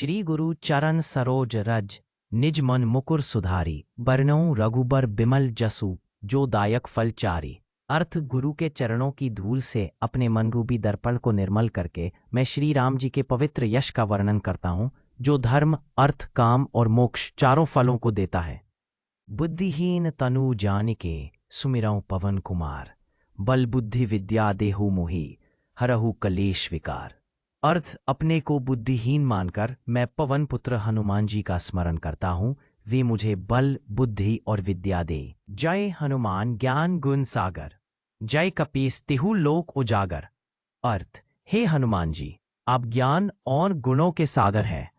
श्री गुरु चरण सरोज रज, निज मन मुकुर सुधारी, बरनऊँ रघुबर बिमल जसु, जो दायक फल चारी। अर्थ गुरु के चरणों की धूल से अपने मन रूपी दर्पण को निर्मल करके मैं श्री राम जी के पवित्र यश का वर्णन करता हूँ, जो धर्म, अर्थ, काम और मोक्ष चारों फलों को देता है। बुद्धिहीन तनु जानिके सुमिरऊँ पवन कुमार, बल बुद्धि विद्या देहु मोहि, हरहु कलेश विकार। अर्थ अपने को बुद्धिहीन मानकर मैं पवन पुत्र हनुमान जी का स्मरण करता हूँ, वे मुझे बल, बुद्धि और विद्या दे। जय हनुमान ज्ञान गुण सागर, जय कपीस तिहु लोक उजागर। अर्थ हे हनुमान जी, आप ज्ञान और गुणों के सागर हैं।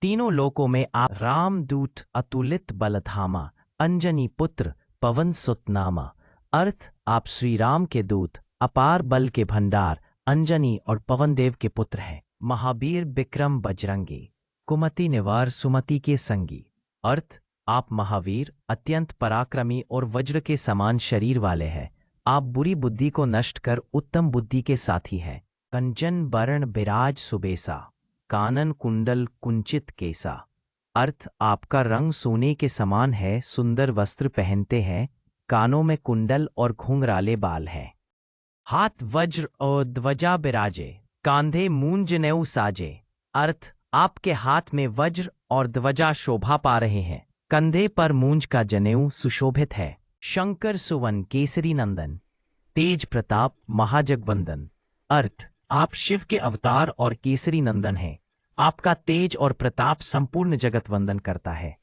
तीनों लोकों में आप रामदूत अतुलित बलधामा, अंजनी पुत्र पवन सुत नामा। अर्थ आप श्री राम के दूत, अपार बल के भंडार, अंजनी और पवन देव के पुत्र हैं। महावीर विक्रम बजरंगी, कुमति निवार सुमति के संगी। अर्थ आप महावीर, अत्यंत पराक्रमी और वज्र के समान शरीर वाले हैं। आप बुरी बुद्धि को नष्ट कर उत्तम बुद्धि के साथी हैं। कंचन बरण बिराज सुबेसा, कानन कुंडल कुंचित केसा। अर्थ आपका रंग सोने के समान है, सुंदर वस्त्र पहनते हैं, कानों में कुंडल और घुंघराले बाल हैं। हाथ वज्र और ध्वजा बिराजे, कांधे मूंज जनेऊ साजे। अर्थ आपके हाथ में वज्र और ध्वजा शोभा पा रहे हैं, कंधे पर मूंज का जनेऊ सुशोभित है। शंकर सुवन केसरी नंदन, तेज प्रताप महाजगवंदन। अर्थ आप शिव के अवतार और केसरी नंदन हैं। आपका तेज और प्रताप संपूर्ण जगत वंदन करता है।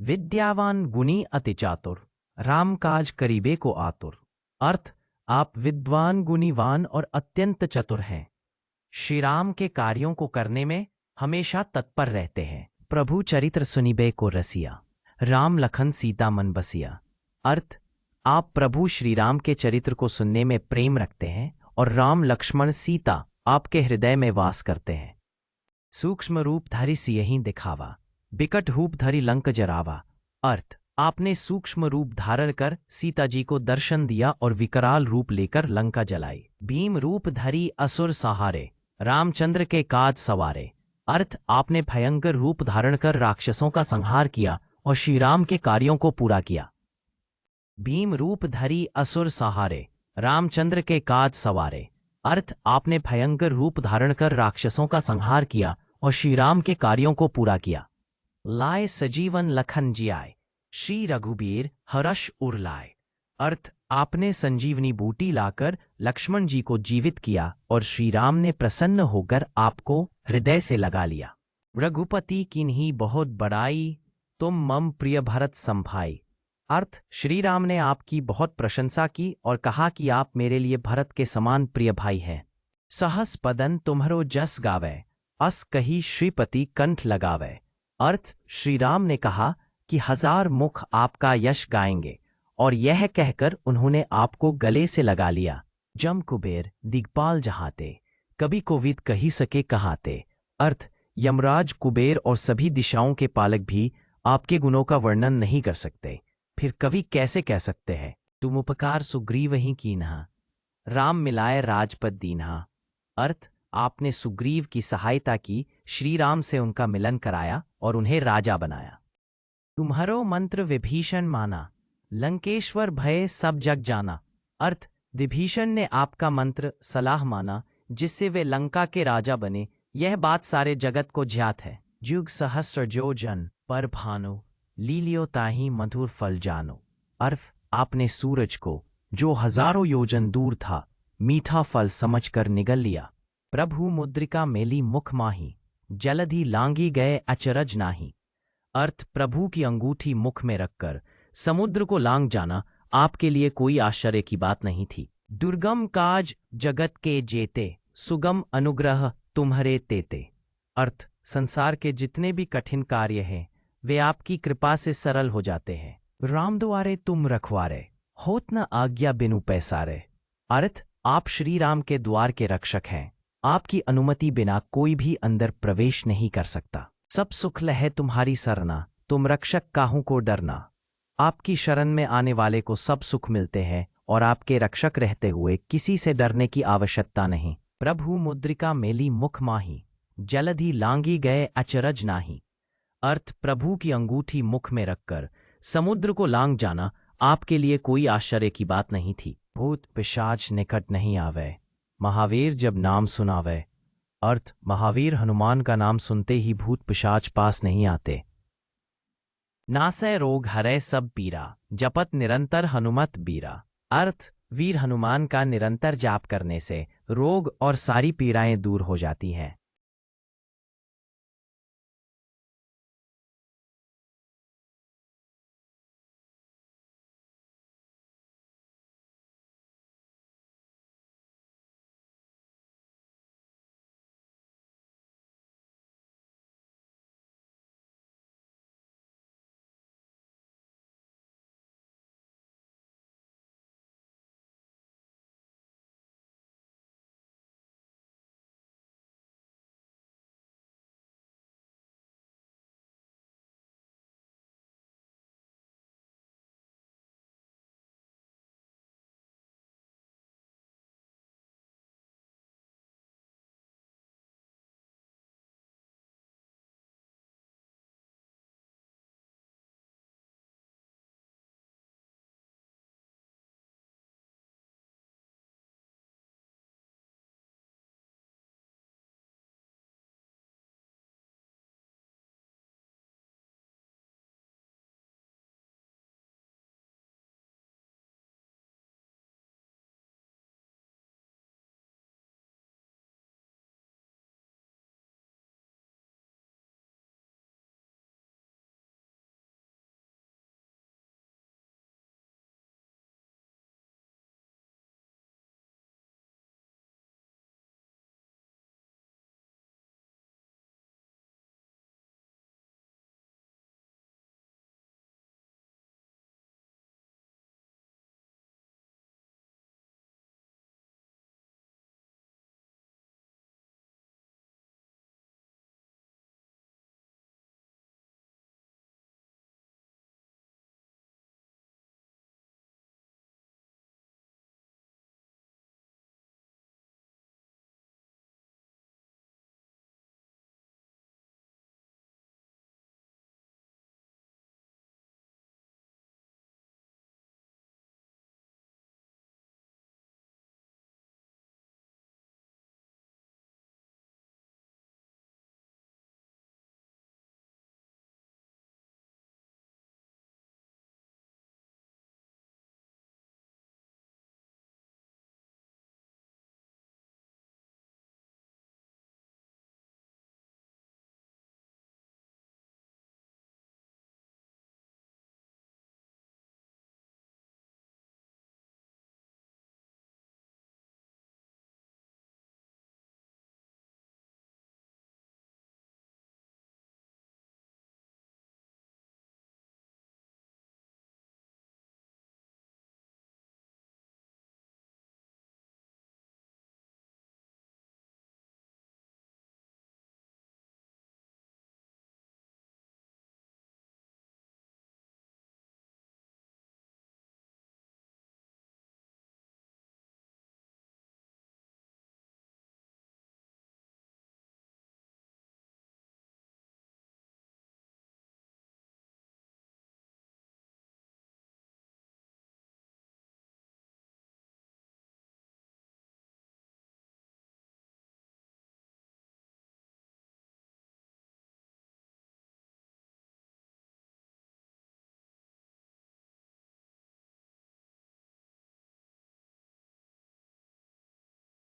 विद्यावान गुणी अति चातुर, राम काज करीबे को आतुर। अर्थ आप विद्वान, गुणीवान और अत्यंत चतुर हैं। श्री राम के कार्यों को करने में हमेशा तत्पर रहते हैं। प्रभु चरित्र सुनिबे को रसिया, राम लखन सीता मन बसिया। अर्थ आप प्रभु श्री राम के चरित्र को सुनने में प्रेम रखते हैं और राम लक्ष्मण सीता आपके हृदय में वास करते हैं। सूक्ष्म रूप धरि सियहि दिखावा, बिकट रूप धरि लंक जरावा। अर्थ आपने सूक्ष्म रूप धारण कर सीता जी को दर्शन दिया और विकराल रूप लेकर लंका जलाई। भीम रूप धरि असुर सहारे, रामचंद्र के काज सवारे। अर्थ आपने भयंकर रूप धारण कर राक्षसों का संहार किया और श्री राम के कार्यों को पूरा किया। भीम रूप धरि असुर सहारे, रामचंद्र के काज सवारे। अर्थ आपने भयंकर रूप धारण कर राक्षसों का संहार किया और श्री राम के कार्यों को पूरा किया। लाए सजीवन लखन जियाए, श्री रघुबीर हर्ष उर लाए। अर्थ आपने संजीवनी बूटी लाकर लक्ष्मण जी को जीवित किया और श्री राम ने प्रसन्न होकर आपको हृदय से लगा लिया। रघुपति किन्हीं बहुत बड़ाई, तुम मम प्रिय भरत संभाई। अर्थ श्री राम ने आपकी बहुत प्रशंसा की और कहा कि आप मेरे लिए भरत के समान प्रिय भाई हैं। सहस बदन तुम्हरो जस गावे, अस कही श्रीपति कंठ लगावे। अर्थ श्री राम ने कहा कि 1000 मुख आपका यश गाएंगे और यह कहकर उन्होंने आपको गले से लगा लिया। जम कुबेर दिग्पाल जहाते, कभी कोविद कही सके कहाते। अर्थ यमराज, कुबेर और सभी दिशाओं के पालक भी आपके गुणों का वर्णन नहीं कर सकते, फिर कवि कैसे कह सकते हैं। तुम उपकार सुग्रीव ही कीन्हा, राम मिलाए राजपद दीन्हा। अर्थ आपने सुग्रीव की सहायता की, श्री राम से उनका मिलन कराया और उन्हें राजा बनाया। तुम्हारो मंत्र विभीषण माना, लंकेश्वर भय सब जग जाना। अर्थ विभीषण ने आपका मंत्र सलाह माना, जिससे वे लंका के राजा बने, यह बात सारे जगत को ज्ञात है। जुग सहस्र जो जन पर भानु, लीलियो ताहि मधुर फल जानो। अर्थ आपने सूरज को, जो हजारों योजन दूर था, मीठा फल समझकर निगल लिया। प्रभु मुद्रिका मेली मुख माही, जलधि लांगी गए अचरज नाही। अर्थ प्रभु की अंगूठी मुख में रखकर समुद्र को लांग जाना आपके लिए कोई आश्चर्य की बात नहीं थी। दुर्गम काज जगत के जेते, सुगम अनुग्रह तुम्हारे तेते। अर्थ संसार के जितने भी कठिन कार्य हैं, वे आपकी कृपा से सरल हो जाते हैं। राम द्वारे तुम रखवारे, होत न आज्ञा बिनु पैसारे। अर्थ आप श्री राम के द्वार के रक्षक हैं, आपकी अनुमति बिना कोई भी अंदर प्रवेश नहीं कर सकता। सब सुख लहे तुम्हारी सरना, तुम रक्षक काहू को डरना। आपकी शरण में आने वाले को सब सुख मिलते हैं और आपके रक्षक रहते हुए किसी से डरने की आवश्यकता नहीं। प्रभु मुद्रिका मेली मुख माही, जलधि लांगी गए अचरज नाही। अर्थ प्रभु की अंगूठी मुख में रखकर समुद्र को लांग जाना आपके लिए कोई आश्चर्य की बात नहीं थी। भूत पिशाच निकट नहीं आवे, महावीर जब नाम सुनावे। अर्थ महावीर हनुमान का नाम सुनते ही भूत पिशाच पास नहीं आते। नासै रोग हरै सब पीरा, जपत निरंतर हनुमत बीरा। अर्थ वीर हनुमान का निरंतर जाप करने से रोग और सारी पीड़ाएं दूर हो जाती हैं।